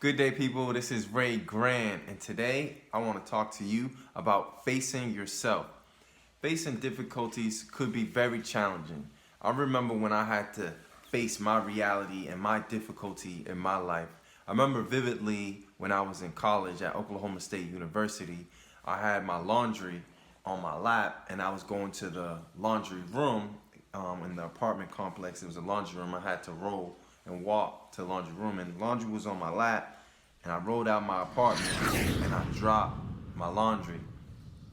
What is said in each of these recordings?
Good day, people. This is Ray Grant, and today I want to talk to you about facing yourself. Facing difficulties could be very challenging. I remember when I had to face my reality and my difficulty in my life. I remember vividly when I was in college at Oklahoma State University, I had my laundry on my lap and I was going to the laundry room in the apartment complex. It was a laundry room. I had to roll and walk to the laundry room, and laundry was on my lap, and I rolled out my apartment and I dropped my laundry,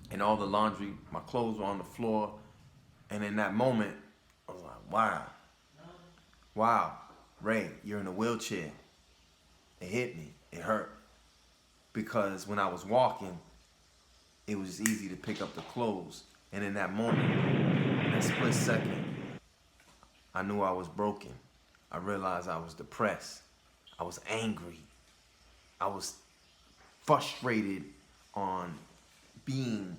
and all the laundry, my clothes were on the floor. And in that moment I was like, wow, Ray, you're in a wheelchair. It hit me, it hurt, because when I was walking it was easy to pick up the clothes, and in that moment, in that split second, I knew I was broken. I realized I was depressed. I was angry. I was frustrated on being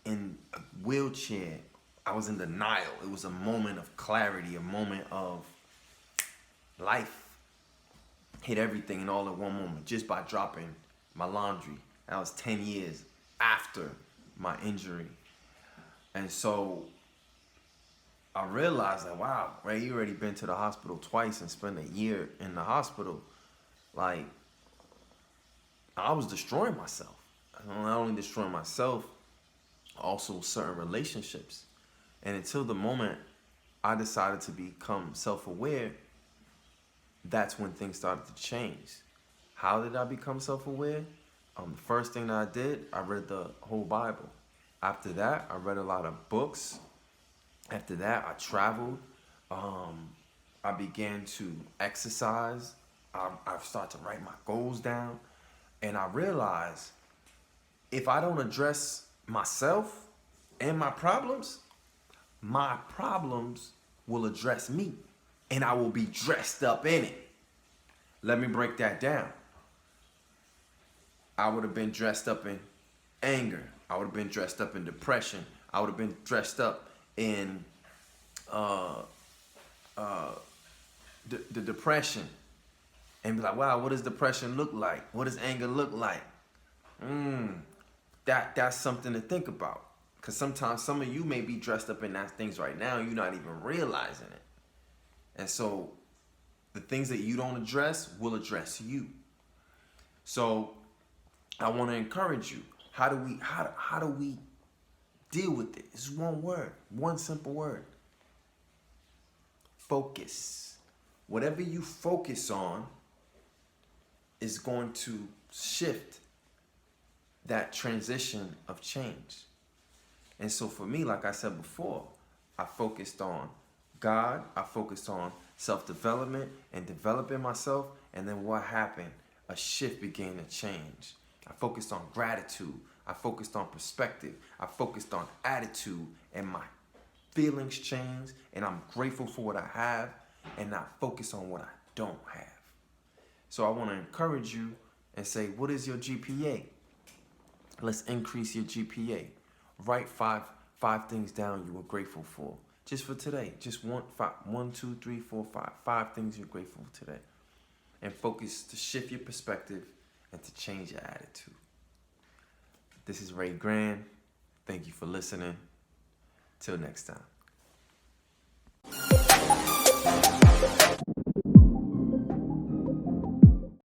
in a wheelchair. I was in denial. It was a moment of clarity, a moment of life hit everything and all in one moment just by dropping my laundry. That was 10 years after my injury. And so I realized that, wow, Ray, you already been to the hospital twice and spent a year in the hospital. Like, I was destroying myself. Not only destroying myself, also certain relationships. And until the moment I decided to become self-aware, that's when things started to change. How did I become self-aware? The first thing that I did, I read the whole Bible. After that, I read a lot of books. After that, I traveled. I began to exercise. I started to write my goals down. And I realized if I don't address myself and my problems will address me. And I will be dressed up in it. Let me break that down. I would have been dressed up in anger. I would have been dressed up in depression. I would have been dressed up in the depression, and be like, wow, what does depression look like? What does anger look like? That's something to think about, because sometimes some of you may be dressed up in that things right now, you're not even realizing it. And so the things that you don't address will address you. So I want to encourage you. How do we deal with it? It's one word, one simple word. Focus. Whatever you focus on is going to shift that transition of change. And so for me, like I said before, I focused on God, I focused on self-development and developing myself, and then what happened? A shift began to change. I focused on gratitude, I focused on perspective, I focused on attitude, and my feelings changed, and I'm grateful for what I have, and not focus on what I don't have. So I want to encourage you and say, what is your GPA? Let's increase your GPA. Write five things down you were grateful for. Just for today. Just one, two, three, four, five. 5 things you're grateful for today. And focus to shift your perspective and to change your attitude. This is Ray Grant. Thank you for listening. Till next time.